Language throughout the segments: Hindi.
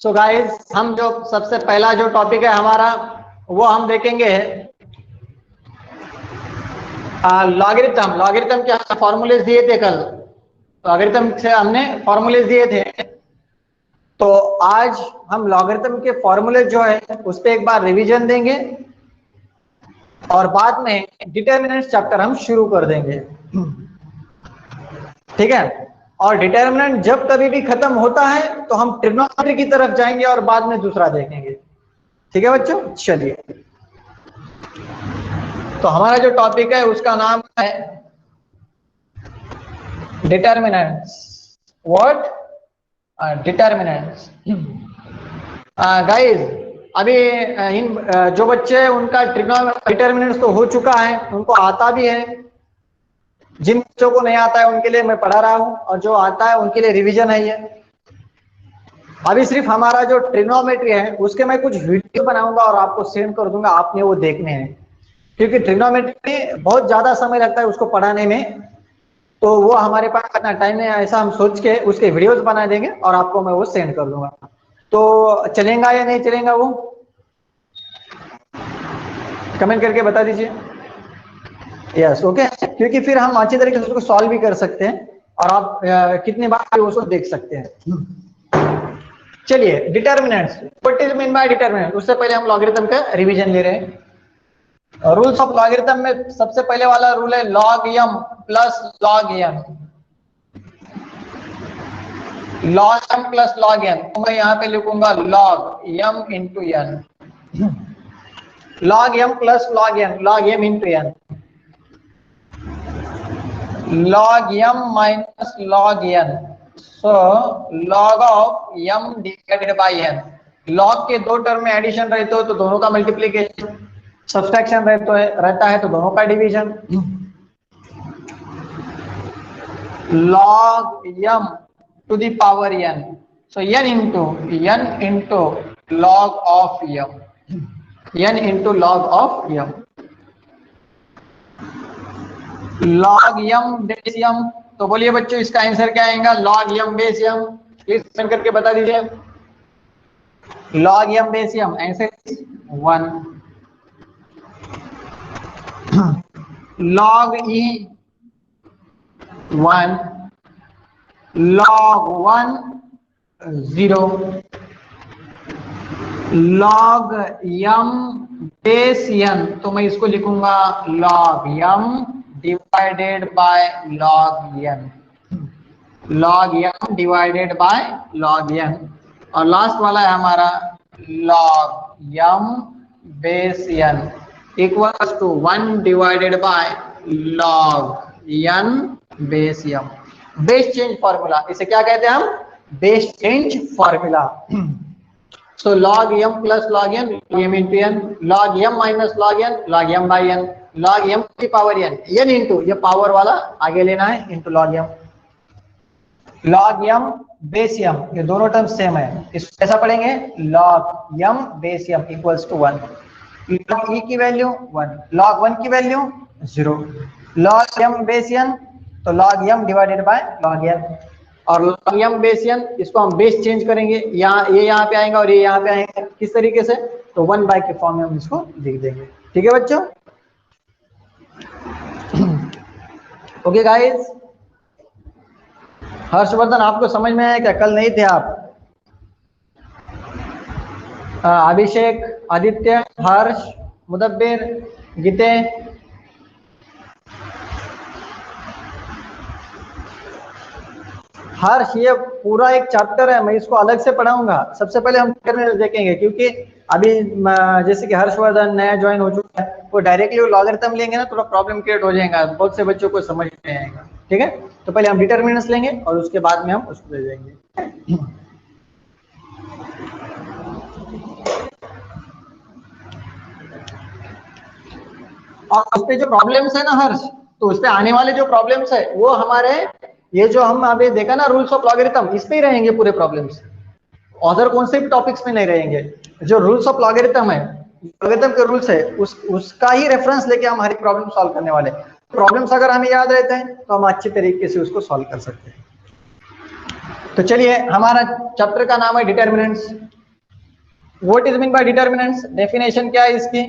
सो गाइस, हम जो सबसे पहला जो टॉपिक है हमारा, वो हम देखेंगे लॉगरिथम। लॉगरिथम के फॉर्मूलेज दिए थे कल, लॉगरिथम से हमने फॉर्मूलेज दिए थे। तो आज हम लॉगरिथम के फॉर्मूले जो है उस पर एक बार रिवीजन देंगे और बाद में डिटर्मिनेंट चैप्टर हम शुरू कर देंगे। ठीक है। और डिटर्मिनेंट जब कभी भी खत्म होता है तो हम ट्रिग्नोमेट्री की तरफ जाएंगे और बाद में दूसरा देखेंगे। ठीक है बच्चों, चलिए। तो हमारा जो टॉपिक है उसका नाम है डिटर्मिनेंट्स। व्हाट? डिटर्मिनेंट्स। गाइस, अभी इन जो बच्चे उनका डिटर्मिनेंट्स तो हो चुका है, उनको आता भी है। जिन बच्चों को नहीं आता है उनके लिए मैं पढ़ा रहा हूं, और जो आता है उनके लिए रिवीजन है ये। अभी सिर्फ हमारा जो ट्रिग्नोमेट्री है उसके मैं कुछ वीडियो बनाऊंगा और आपको सेंड कर दूंगा, आपने वो देखने हैं। क्योंकि ट्रिग्नोमेट्री में बहुत ज्यादा समय लगता है उसको पढ़ाने में, तो वो हमारे पास इतना टाइम नहीं है, ऐसा हम सोच के उसके वीडियोस बना देंगे और आपको मैं वो सेंड कर दूंगा। तो चलेगा या नहीं चलेगा वो कमेंट करके बता दीजिए। Yes, okay. क्योंकि फिर हम अच्छी तरीके से उसको सॉल्व भी कर सकते हैं और आप कितनी बार उसको देख सकते हैं। चलिए, determinants. What is mean bye determinant? उससे पहले हम लॉगरिथम का रिवीजन ले रहे हैं। रूल्स ऑफ लॉगरिथम में सबसे पहले वाला रूल है log m plus log n. Log m plus log n, तो मैं यहाँ पे लिखूंगा log m into n. Log m plus log n, log m into n. Log m minus log n, so log of m divided by n. Log के दो टर्म में एडिशन रहते हो तो दोनों का मल्टीप्लीकेशन, सब्सट्रैक्शन रहता है तो दोनों का division. Log m to the power n, so n into log of m, n into log of m. Log m base m, तो बोलिए बच्चों इसका आंसर क्या आएगा? Log m base m. Please comment करके बता दीजिए। Log m base m, answer 1। Log e 1, log 1 0, log m base n, तो मैं इसको लिखूंगा log m divided by log n, log m divided by log n। और लास्ट वाला है हमारा log m base n equals to 1 divided by log n base m। Base change formula, इसे क्या कहते हैं हम? Base change formula. So log m plus log n, m into n, log m minus log n, log m by n, log m की पावर n, n इंटू ये पावर वाला आगे लेना है into log m। log m base m, ये दोनों टर्म सेम है, इसको कैसा पढ़ेंगे? log m base m equals to 1। log e की वैल्यू 1, log 1 की value 0, log m base n, तो log m divided by log n। और log m बेस n, इसको हम बेस चेंज करेंगे, यहाँ ये यहाँ पे आएगा और ये यहाँ पे आएगा। किस तरीके से? तो 1 बाय के फॉर्म में हम इसको लिख देंगे। ठीक है बच्चों? ओके गाइस, हर्षवर्धन आपको समझ में आया क्या? कल नहीं थे आप? अभिषेक, आदित्य, हर्ष, मुदब्बिर, गीते, हर्ष, ये पूरा एक चैप्टर है, मैं इसको अलग से पढ़ाऊंगा। सबसे पहले हम डिटर्मिनेंट्स देखेंगे, क्योंकि अभी जैसे कि हर्षवर्धन नया ज्वाइन हो चुका है, वो डायरेक्टली वो लॉगरिथम लेंगे ना, थोड़ा प्रॉब्लम क्रिएट हो जाएगा, बहुत से बच्चों को समझ नहीं आएगा। ठीक है, तो पहले हम डिटर्मिनेंट्स लेंगे और उसके बाद में हम उसको ले जाएंगे। और उस पे जो प्रॉब्लम्स है ना हर्ष, तो उस पे आने वाले जो प्रॉब्लम्स है वो हमारे ये जो हम अभी देखा ना रूल्स ऑफ लॉगरिथम, इस पे ही रहेंगे पूरे प्रॉब्लम्स, अदर कौन से भी टॉपिक्स में नहीं रहेंगे। जो रूल्स ऑफ लॉगरिथम है, लॉगरिथम के रूल्स है, उसका ही रेफरेंस लेके हम हर एक प्रॉब्लम सॉल्व करने वाले। प्रॉब्लम्स अगर हमें याद रहते हैं तो हम अच्छे तरीके से उसको सॉल्व कर सकते हैं। तो चलिए, हमारा चैप्टर का नाम है determinants. What is mean bye determinants? Definition क्या है इसकी?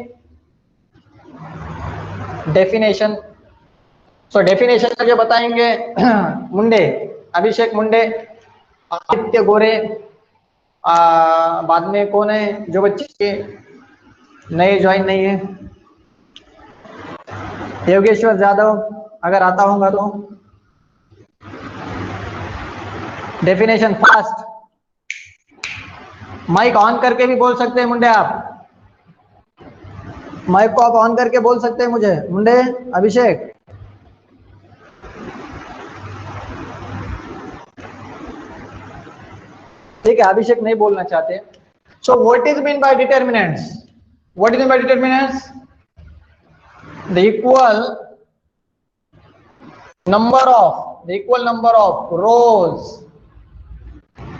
डेफिनेशन, सो डेफिनेशन जो बताएंगे मुंडे, अभिषेक मुंडे, आदित्य गोरे, बाद में कौन है जो बच्चे नए ज्वाइन नहीं है? योगेश्वर यादव, अगर आता होगा तो। डेफिनेशन फास्ट, माइक ऑन करके भी बोल सकते हैं मुंडे, आप माइक को आप ऑन करके बोल सकते हैं मुझे मुंडे, अभिषेक। ठीक है, अभिषेक नहीं बोलना चाहते। So what is mean bye determinants? What is mean bye determinants? The equal number of rows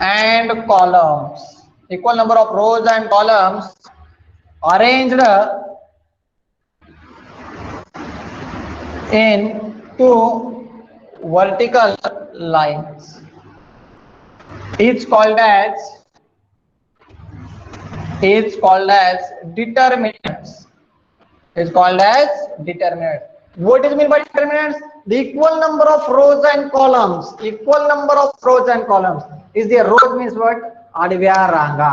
and columns, equal number of rows and columns arranged in two vertical lines is called as determinants. Is called as determinants. What is mean by determinants? The equal number of rows and columns. Equal number of rows and columns. Is the rows means what? Advya ranga.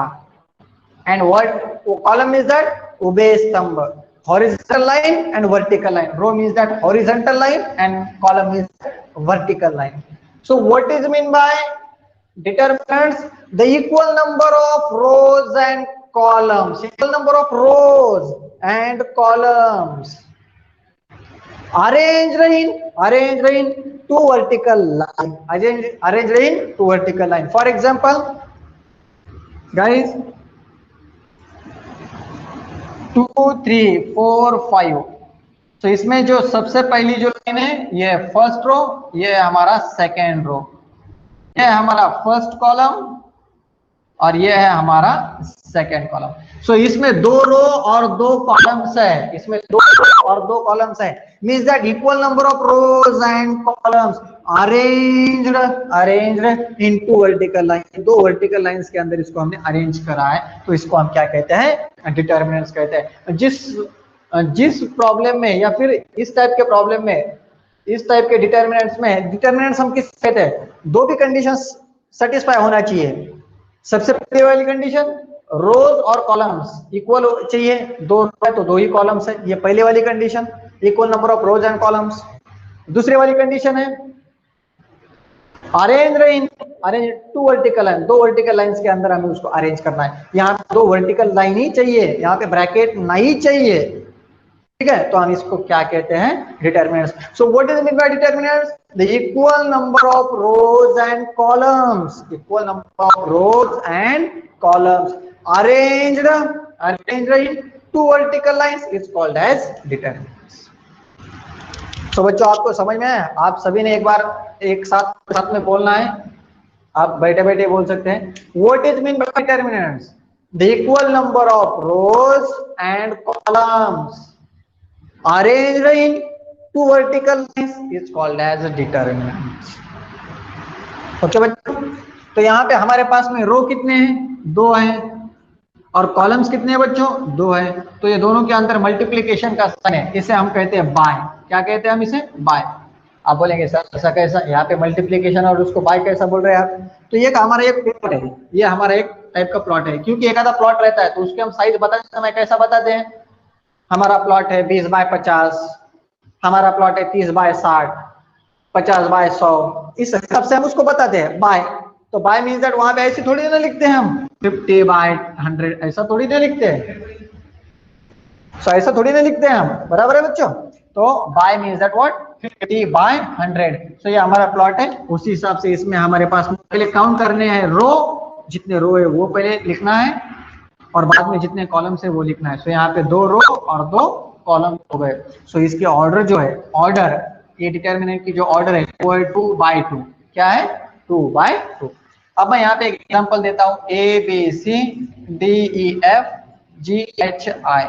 And what column is that? Ube stambha. Horizontal line and vertical line. Row means that horizontal line and column is vertical line. So what is mean by determinants? The equal number of rows and columns. Equal number of rows and columns arranged in two vertical line. Arranged in two vertical line. For example, guys, 2 3 4 5, तो इसमें जो सबसे पहली जो लाइन है ये फर्स्ट रो, ये हमारा सेकेंड रो, ये है हमारा फर्स्ट कॉलम और ये है हमारा सेकेंड कॉलम। सो इसमें दो रो और दो कॉलम्स है, इसमें दो रो और दो कॉलम्स है, means that equal number of rows and columns arranged in two vertical line. दो वर्टिकल लाइंस के अंदर इसको हमने अरेंज करा है, तो इसको हम क्या कहते हैं? डिटर्मिनेंट्स कहते हैं। जिस प्रॉब्लम में या फिर इस टाइप के प्रॉब्लम में, इस टाइप के डिटर्मिनेंट्स में, डिटर्मिनेंट्स हम किस कहते हैं? दो भी कंडीशंस सेटिस्फाई होना चाहिए। सबसे पहली वाली कंडीशन, रोज और कॉलम्स इक्वल चाहिए, दो है तो दो ही कॉलम्स है, ये पहली वाली condition, equal number of rows and columns. दूसरी वाली कंडीशन है अरेंज टू वर्टिकल लाइन, दो वर्टिकल लाइंस के अंदर हमें उसको अरेंज करना है। यहाँ पे दो वर्टिकल लाइन ही चाहिए, यहाँ पे ब्रैकेट नहीं चाहिए, ठीक है? तो हम इसको क्या कहते हैं? Determinants. So what is mean bye determinants? The equal number of rows and columns, equal number of rows and columns arranged in two vertical lines is called as determinants. तो बच्चों, आपको समझ में है? आप सभी ने एक बार एक साथ में बोलना है, आप बैठे बैठे बोल सकते हैं। What is mean by determinants? The equal number of rows and columns arranged in two vertical lines is called as determinants. Okay बच्चों, तो यहाँ पे हमारे पास में रो कितने हैं? दो हैं, और कॉलम्स कितने हैं बच्चों? दो है। तो ये दोनों के अंदर मल्टीप्लिकेशन का साइन है, इसे हम कहते हैं बाय। क्या कहते हैं हम इसे? बाय। आप बोलेंगे सर ऐसा कैसा, यहाँ पे मल्टीप्लिकेशन और उसको बाय कैसा बोल रहे हैं आप? तो ये हमारा एक प्लॉट है, ये हमारा एक टाइप का प्लॉट है, क्योंकि एक आधा प्लॉट रहता है तो उसके हम साइज बताते समय कैसा बताते हैं? हमारा प्लॉट है 20 बाय 50, हमारा प्लॉट है 30 बाय 60, 50 बाय 100, इस हिसाब से हम उसको बताते हैं बाय। तो बाय मींस दैट वहां पे ऐसे थोड़ी ना लिखते हैं हम 50 बाय 100, ऐसा थोड़ी ना लिखते हैं, ऐसा थोड़ी ना लिखते हैं हम, बराबर है बच्चों? तो by means that what? 50 by 100। So ये हमारा प्लॉट है, उसी हिसाब से इसमें हमारे पास पहले काउंट करने हैं रो, जितने रो है वो पहले लिखना है और बाद में जितने कॉलम है वो लिखना है। सो यहाँ पे दो रो और दो कॉलम हो गए। सो इसके ऑर्डर जो है, ऑर्डर, ये डिटर्मिनेंट की जो ऑर्डर है वो है 2 बाय 2। क्या है? 2 बाय 2। अब मैं यहाँ पे एक एग्जांपल देता हूँ, A B C D E F G H I।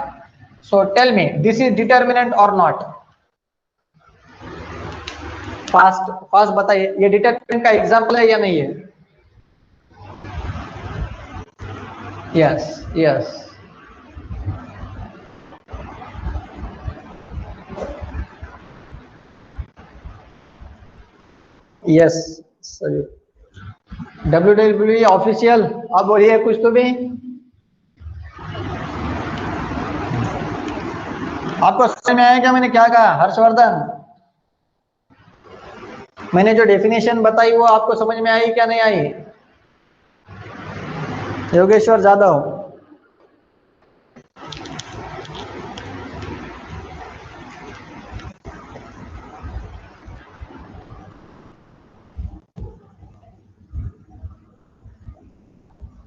So tell me, this is determinant or not? Fast fast बताइए, ये डिटरमिनेंट का एग्जाम्पल है या नहीं है? यस यस, यस सही। WWE ऑफिशियल, आप बोलिए कुछ तो भी। आपको समझ में आया क्या मैंने क्या कहा हर्षवर्धन? मैंने जो डेफिनेशन बताई वो आपको समझ में आई क्या नहीं आई? योगेश्वर जादव,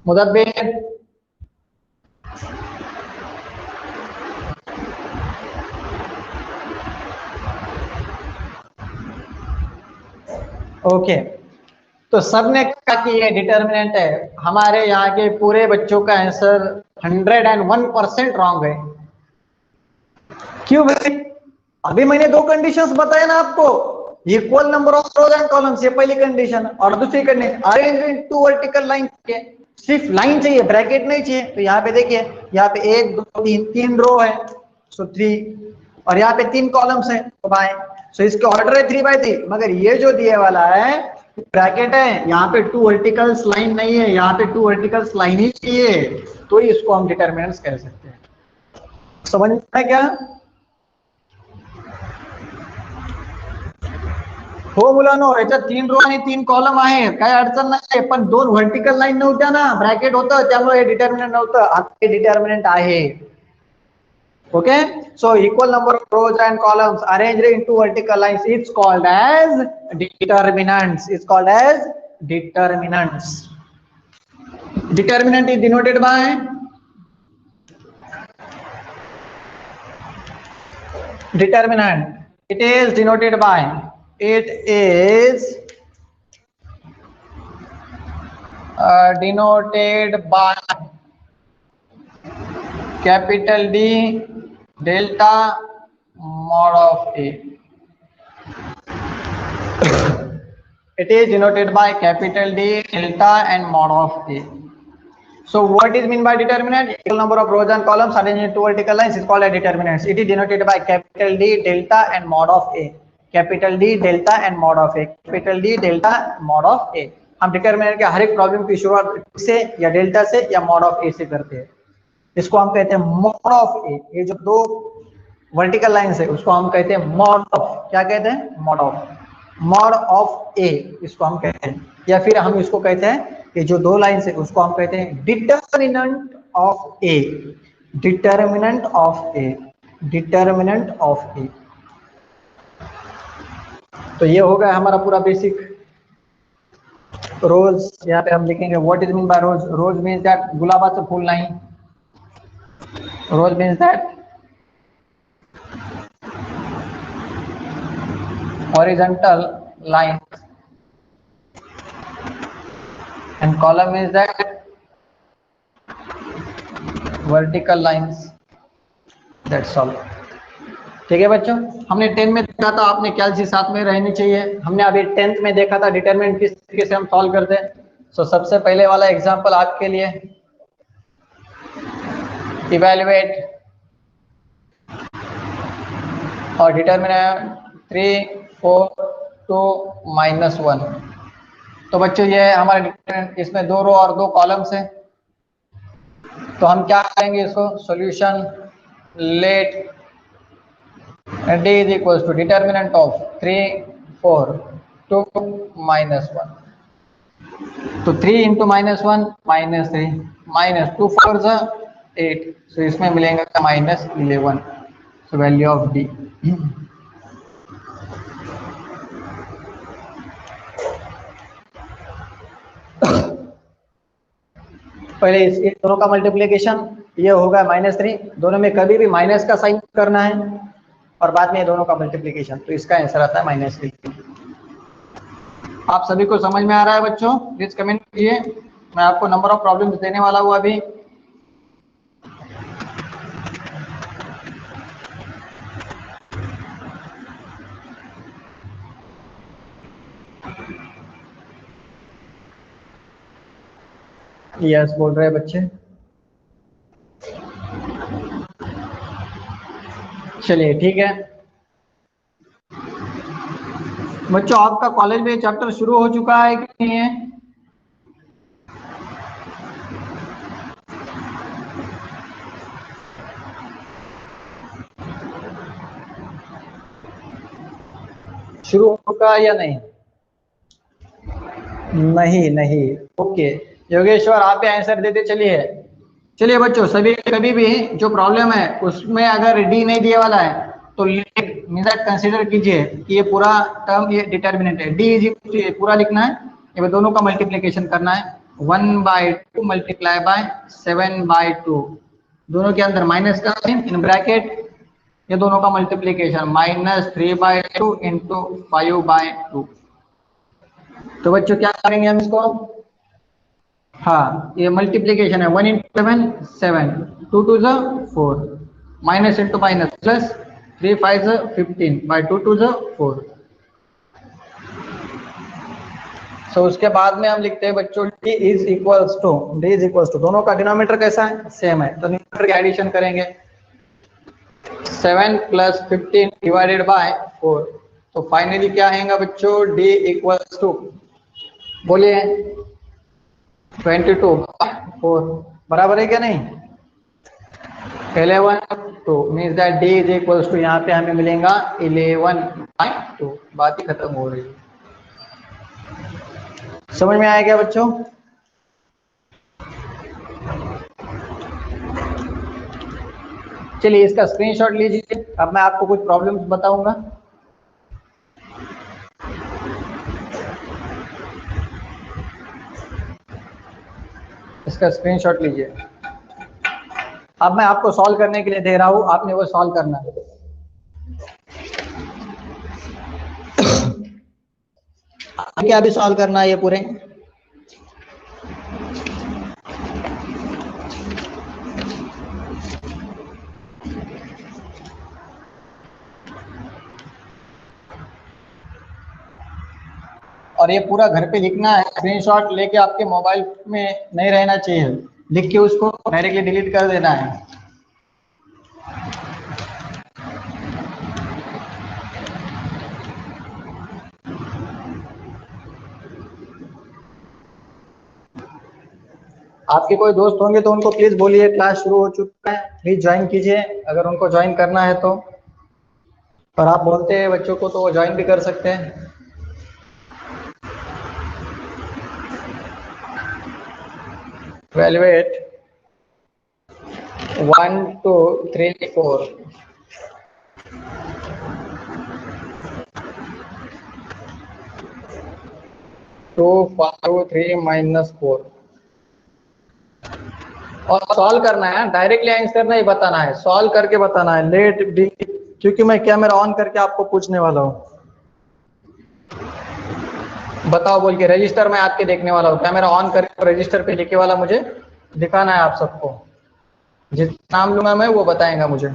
मुदब्बिर, ओके। तो सबने कहा कि ये डिटर्मिनेंट है। हमारे यहाँ के पूरे बच्चों का आंसर 101% रॉन्ग है। क्यों भाई? अभी मैंने दो कंडीशंस बताए ना आपको, equal number of rows and columns, ये पहली कंडीशन, और दूसरी condition arrange in two vertical line चाहिए, सिर्फ लाइन चाहिए, ब्रैकेट नहीं चाहिए। तो यहाँ पे देखिए, यहाँ पे 1 2 3 3 रो है, सो 3, और यहाँ पे 3 कॉलम्स है, तो बाय, सो इसके ऑर्डर है 3/3। मगर ये जो दिए वाला है ब्रैकेट है, यहाँ पे 2 वर्टिकल्स लाइन नहीं है, यहाँ पे 2 वर्टिकल्स लाइन ही चाहिए, तो इसको हम डिटर्मिनेंट्स कह सकते हैं। समझ में आया क्या? हो मुलांनो, याच्यात 3 रो आणि 3 कॉलम आहे, काही अडचण नाही, पण 2 व्हर्टिकल लाईन नव्हत्या ना, ब्रॅकेट होतं, त्यामुळे हे डिटर्मिनंट नव्हतं, आता हे डिटर्मिनंट आहे. Okay, so equal number of rows and columns arranged into vertical lines is called as determinants, is called as determinants. Determinant is denoted by determinant, it is denoted by, it is denoted by capital D delta mod of A. It is denoted by capital D delta and mod of A. So what is mean by determinant? Equal number of rows and columns arranged in two vertical lines is called a determinant. It is denoted by capital D delta and mod of A. Capital D delta and mod of A. Capital D delta mod of A. हम डिटरमिनेंट के हर एक प्रॉब्लम की शुरुआत से या डेल्टा से या मॉड ऑफ ए से करते हैं। इसको हम कहते हैं मॉड ऑफ ए। ये जो दो वर्टिकल लाइंस है उसको हम कहते हैं मॉड ऑफ, क्या कहते हैं? मॉड ऑफ, मॉड ऑफ ए इसको हम कहते हैं। या फिर हम इसको कहते हैं कि जो दो लाइंस है उसको हम कहते हैं determinant of A, determinant of A, determinant of A. तो ये हो गया हमारा पूरा बेसिक। रोज यहाँ पे हम लिखेंगे what is mean by rose. Rose means that गुलाबाचं फूल नाही, rose means that horizontal lines and column is that vertical lines. That's all. ठीक है बच्चों, हमने 10 में देखा था, आपने कैलसी साथ में रहनी चाहिए। हमने अभी 10th में देखा था डिटरमिनेंट किस तरीके से हम सॉल्व करते हैं। सो सबसे पहले वाला एग्जांपल आपके लिए, इवैल्यूएट और डिटरमिनेंट 3 4 2 -1। तो बच्चों ये हमारा डिटरमिनेंट, इसमें 2 रो और 2 कॉलम्स हैं। तो हम क्या करेंगे इसको, solution let d is equals to determinant of 3 4 2 -1। तो 3 into -1 -3 -2 4 8, सो इसमें मिलेगा -11, सो वैल्यू ऑफ d। पहले इस दोनों का मल्टीप्लिकेशन, ये होगा -3, दोनों में कभी भी माइनस का साइन करना है, और बाद में दोनों का मल्टीप्लिकेशन, तो इसका आंसर आता है -3। आप सभी को समझ में आ रहा है बच्चों? प्लीज कमेंट कीजिए। मैं आपको नंबर ऑफ प्रॉब्लम्स देने वाला हूँ अभी। यस बोल रहे हैं बच्चे। चलिए ठीक है बच्चों, आपका कॉलेज में चैप्टर शुरू हो चुका है कि नहीं है? शुरू हो चुका है या नहीं? नहीं नहीं। ओके, योगेश्वर आप भी आंसर देते चलिए। चलिए बच्चों, सभी कभी भी जो प्रॉब्लम है उसमें अगर डी नहीं दिया वाला है तो मीन्स कंसिडर कीजिए कि ये पूरा टर्म ये डिटर्मिनेंट है। डी इज पूरा लिखना है, ये दोनों का मल्टीप्लीकेशन करना है। 1/2 मल्टीप्लाई बाय 7/2, दोनों के अंदर माइनस का साइन इन ब्रैकेट, ये दोनों का मल्टीप्लीकेशन -3/2 इंटू 5/2। तो बच्चों क्या करेंगे हम इसको? हाँ, ये मल्टीप्लीकेशन है। 1 × 7 7, 2 2 ज़ा 4, माइनस इंटू माइनस प्लस, 3 5 ज़ा 15 बाई 2 2 ज़ा 4। सो उसके बाद में हम लिखते हैं बच्चों d इज इक्वल्स टू दोनों का डिनोमिनेटर कैसा है? सेम है, तो न्यूमरेटर की एडिशन करेंगे। 7 + 15 डिवाइडेड बाय 4। तो फाइनली क्या आएगा बच्चों? d इक्वल्स टू, बोलिए, 22/4 बराबर है क्या नहीं? 11/2 means that d is equals to, यहाँ पे हमें मिलेगा 11/2। बात ही खत्म हो रही है। समझ में आया क्या बच्चों? चलिए इसका स्क्रीनशॉट लीजिए, अब मैं आपको कुछ प्रॉब्लम्स बताऊंगा। इसका स्क्रीनशॉट लीजिए। अब मैं आपको सॉल्व करने के लिए दे रहा हूं, आपने वो सॉल्व करना है। क्या अभी सॉल्व करना है ये पूरे? और ये पूरा घर पे लिखना है, स्क्रीनशॉट लेके आपके मोबाइल में नहीं रहना चाहिए, लिख के उसको डायरेक्टली डिलीट कर देना है। आपके कोई दोस्त होंगे तो उनको प्लीज बोलिए क्लास शुरू हो चुका है, प्लीज ज्वाइन कीजिए अगर उनको ज्वाइन करना है तो। और आप बोलते हैं बच्चों को तो वो ज्वाइन भी कर सकते हैं। वेलवेट 1 2 3 4 2 5 3 -4 और सॉल्व करना है, डायरेक्टली आंसर नहीं बताना है, सॉल्व करके बताना है। लेट डी, क्योंकि मैं कैमरा ऑन करके आपको पूछने वाला हूँ। बताओ बोल के रजिस्टर में आपके देखने वाला हूँ, कैमरा ऑन करके रजिस्टर पे लिखे वाला मुझे दिखाना है आप सबको। जितना नाम लूंगा मैं वो बताएगा मुझे।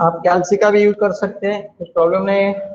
आप कैल्सी का भी यूज कर सकते हैं, कुछ प्रॉब्लम नहीं है।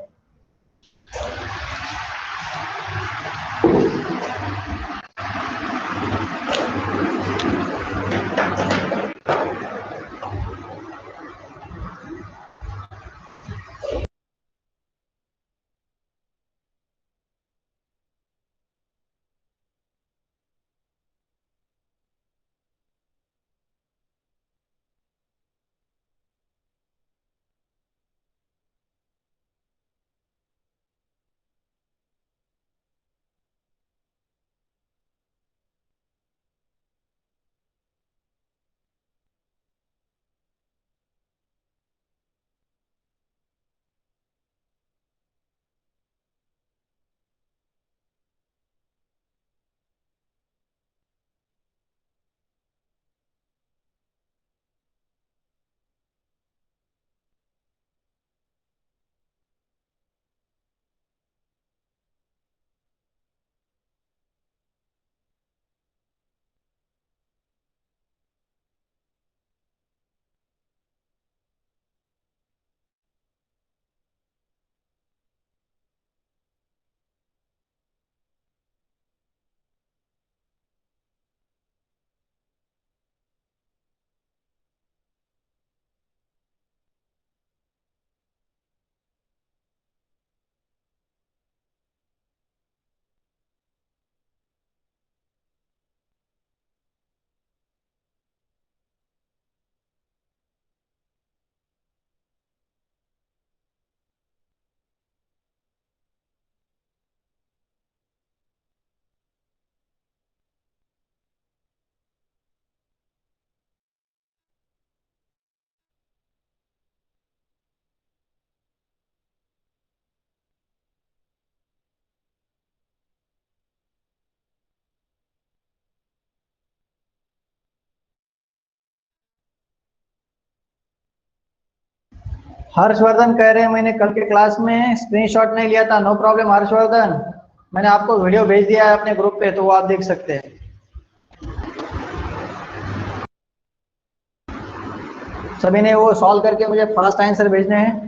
हर्षवर्धन कह रहे हैं मैंने कल के क्लास में स्क्रीनशॉट नहीं लिया था। नो प्रॉब्लम हर्षवर्धन, मैंने आपको वीडियो भेज दिया है अपने ग्रुप पे, तो वो आप देख सकते हैं। सभी ने वो सॉल्व करके मुझे फास्ट आंसर भेजने हैं।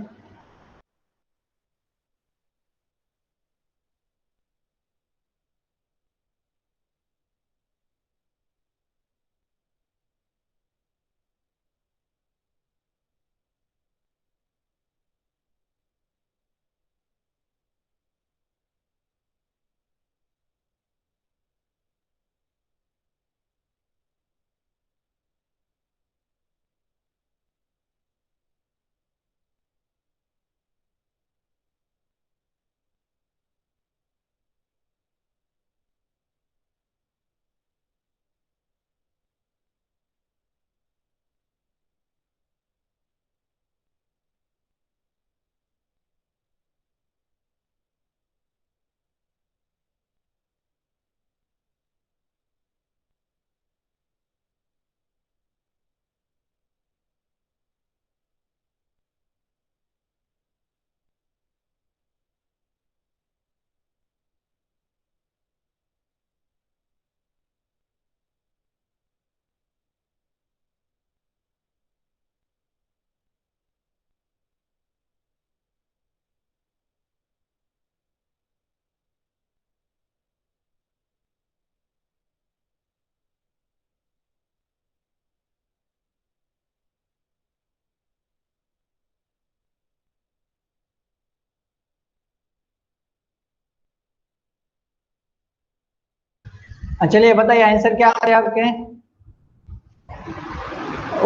चलिए बताइए आंसर क्या आ रहे हैं आपके।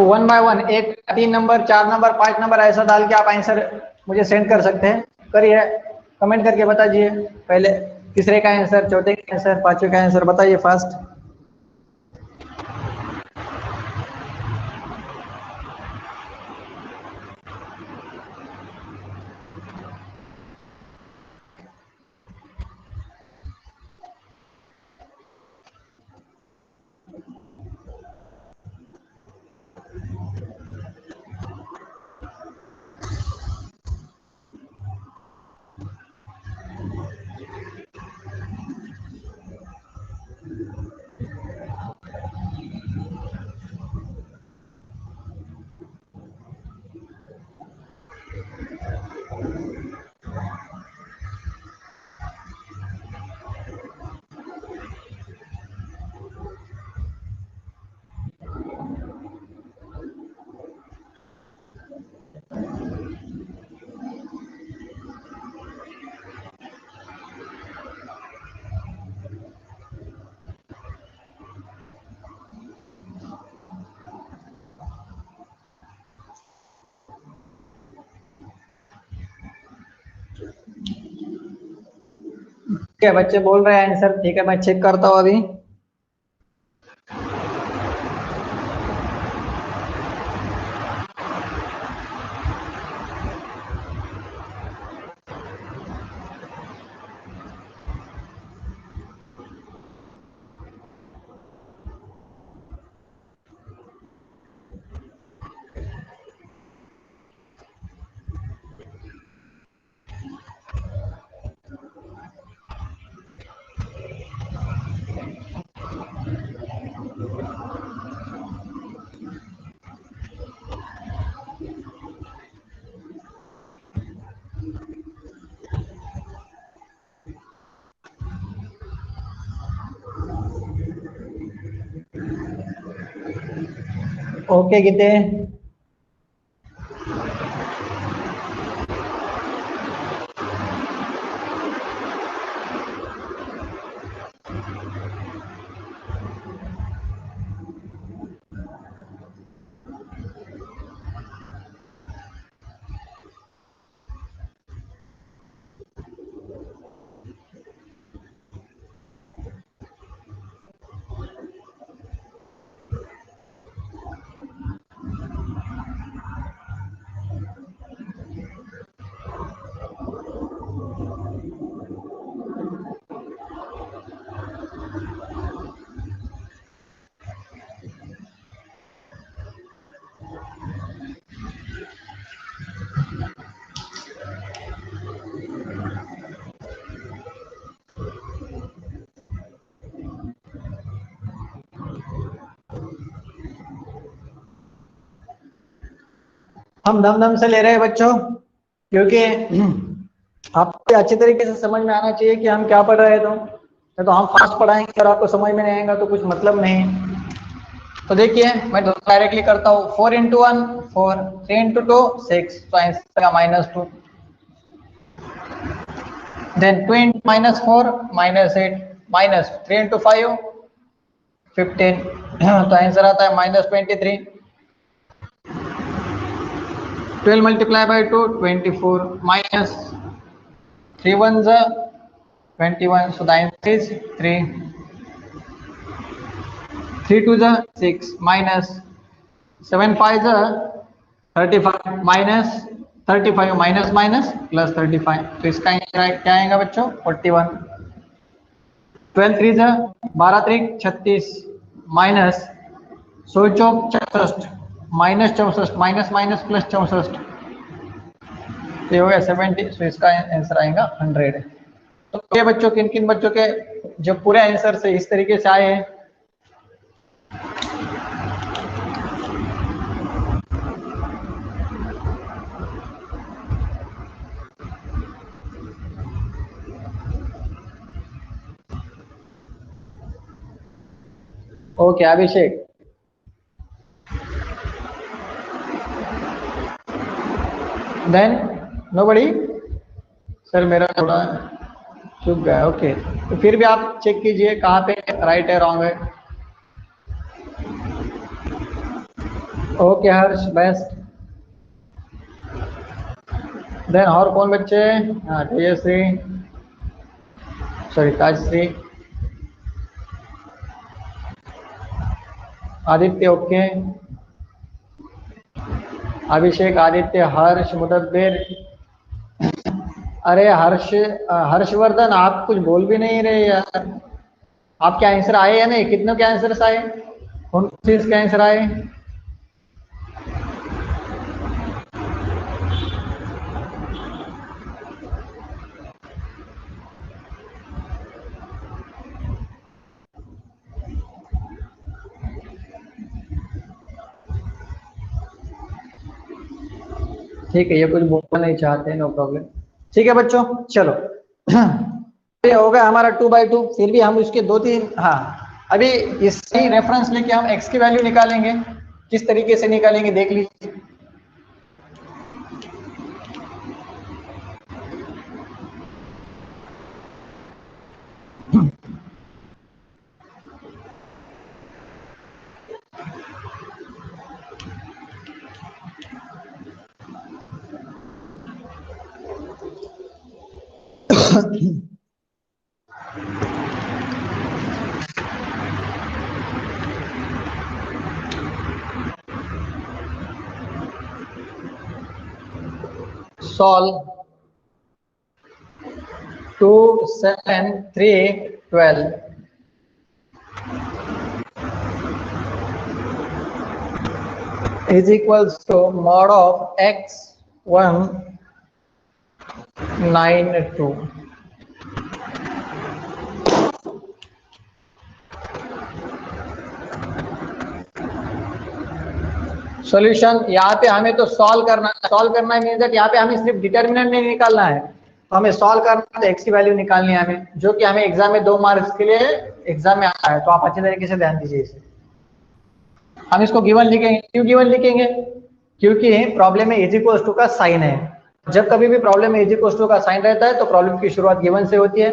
वन बाय वन, एक 3 नंबर, 4 नंबर, 5 नंबर ऐसा डाल के आप आंसर मुझे सेंड कर सकते हैं। करिए, कमेंट करके बताइए। पहले तीसरे का आंसर, चौथे का आंसर, पांचवे का आंसर बताइए फास्ट। क्या बच्चे बोल रहे हैं आंसर? ठीक है, मैं चेक करता हूँ अभी। ओके गीते। हम दम दम से ले रहे हैं बच्चों, क्योंकि आपको अच्छे तरीके से समझ में आना चाहिए कि हम क्या पढ़ रहे थे। तो हम फास्ट पढ़ाएंगे और आपको समझ में नहीं आएगा तो कुछ मतलब नहीं। तो देखिए मैं डायरेक्टली करता हूँ, 4 into 1 4, 3 into 2 6, तो आंसर का -2, देन 2 into -4 -8, माइनस 3 into 5 15, तो आंसर आता है -23, 12 multiplied by 2 24, minus 3 ones 21, so the answer is 3, 3 twos 6, minus 7 fives 35, minus 35, minus minus plus 35, तो इसका आंसर क्या आएगा बच्चों 41, 12 थ्रीज 12 त्रिक 36, माइनस 100 चौक 64, माइनस 64, माइनस माइनस प्लस 64, ये हो गया 70, तो इसका आंसर आएगा 100। तो ये बच्चों किन किन बच्चों के जो पूरे आंसर से इस तरीके से आए हैं, ओके अभिषेक, देन नोबडी, सर मेरा थोड़ा चुप गया, ओके तो फिर भी आप चेक कीजिए कहाँ पे राइट है रॉन्ग है। ओके हर्ष बेस्ट, देन और कौन बच्चे, हाँ तेजश्री, सॉरी ताजश्री, आदित्य ओके, अभिषेक, आदित्य, हर्ष, मुदब्बिर, अरे हर्षवर्धन आप कुछ बोल भी नहीं रहे यार, आपके आंसर आए या नहीं, कितनों के आंसर आए, कौन चीज के आंसर आए, ठीक है ये कुछ बोलना नहीं चाहते, नो प्रॉब्लम, ठीक है बच्चों चलो ये हो गया हमारा 2/2, फिर भी हम उसके 2-3, हाँ अभी इसकी रेफरेंस लेके हम x की वैल्यू निकालेंगे, किस तरीके से निकालेंगे देख लीजिए। Solve 2 7 3 12 is equals to mod of x 1 9 2, solution यहाँ पे हमें तो सॉल्व करना मीन्स दैट यहाँ पे हमें सिर्फ डिटर्मिनेंट नहीं निकालना है, तो हमें सॉल्व करना है, एक्स की वैल्यू निकालनी है हमें, जो कि हमें एग्जाम में 2 मार्क्स के लिए एग्जाम में आता है, तो आप अच्छे तरीके से ध्यान दीजिए इसे। हम इसको गिवन लिखेंगे, क्यों गिवन लिखेंगे, क्योंकि प्रॉब्लम में इज इक्वल्स टू का साइन है, जब कभी भी प्रॉब्लम में इज इक्वल्स टू का साइन रहता है तो प्रॉब्लम की शुरुआत गिवन से होती है,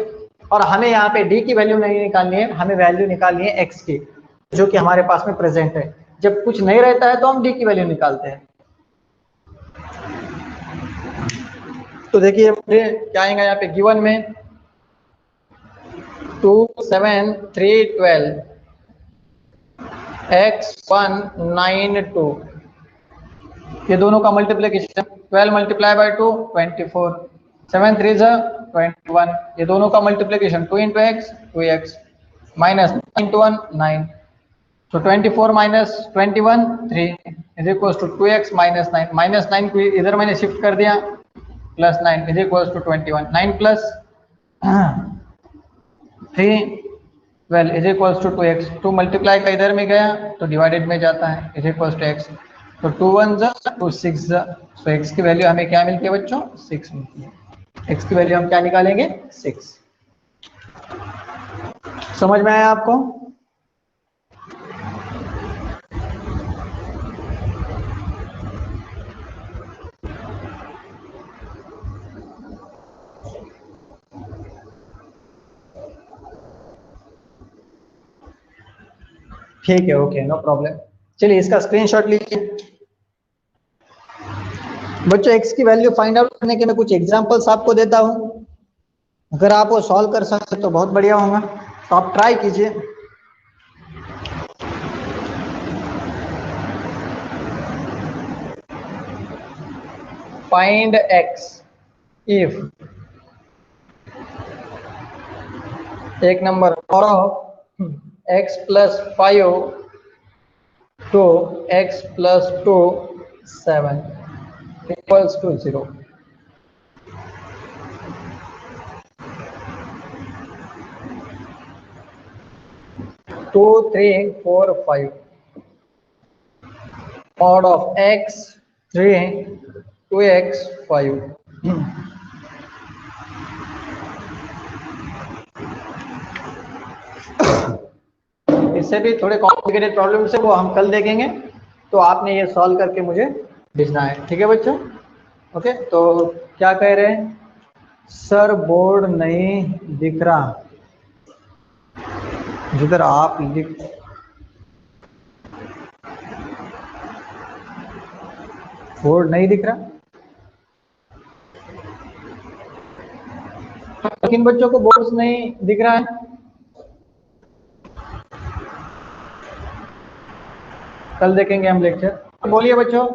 और हमें यहाँ पे डी की वैल्यू नहीं निकालनी है, हमें वैल्यू निकालनी है एक्स की, जो कि हमारे पास में प्रेजेंट है। जब कुछ नहीं रहता है तो हम डी की वैल्यू निकालते हैं। तो देखिए क्या आएगा यहाँ पे गिवन में 2 7 3 12 x 1 9 2, ये दोनों का मल्टीप्लिकेशन 12 मल्टीप्लाई बाय 2 24, 7 3 21, ये दोनों का multiplication 2 into x 2x, minus 9 into 1 9, तो 24 minus 21 3 is equals to 2x minus 9, minus 9 को इधर मैंने शिफ्ट कर दिया, plus 9 is equals to 21, 9 plus 3 12 is equals to 2x, 2 multiply का इधर में गया तो डिवाइडेड में जाता है, इज इक्वल्स टू x, तो 2 1 2 6, तो x की वैल्यू हमें क्या मिलती है बच्चों? 6 मिलती है। x की वैल्यू हम क्या निकालेंगे? 6। समझ में आया आपको? ठीक है, ओके, नो प्रॉब्लम। चलिए इसका स्क्रीनशॉट लीजिए। बच्चों x की वैल्यू फाइंड आउट करने के मैं कुछ एग्जांपल्स आपको देता हूं, अगर आप वो सॉल्व कर सकते तो बहुत बढ़िया होगा, तो आप ट्राई कीजिए। फाइंड x if एक number of x plus 5 to x plus 2 7 equals to 0। 2 3 4 5 mod of x 3 2x 5। इससे भी थोड़े कॉम्प्लिकेटेड प्रॉब्लम्स है, वो हम कल देखेंगे। तो आपने ये सॉल्व करके मुझे भेजना है, ठीक है बच्चों? ओके, तो क्या कह रहे हैं? सर बोर्ड नहीं दिख रहा, जिधर आप लिख, बोर्ड नहीं दिख रहा। किन बच्चों को बोर्ड नहीं दिख रहा है? कल देखेंगे हम लेक्चर। बोलिए बच्चों।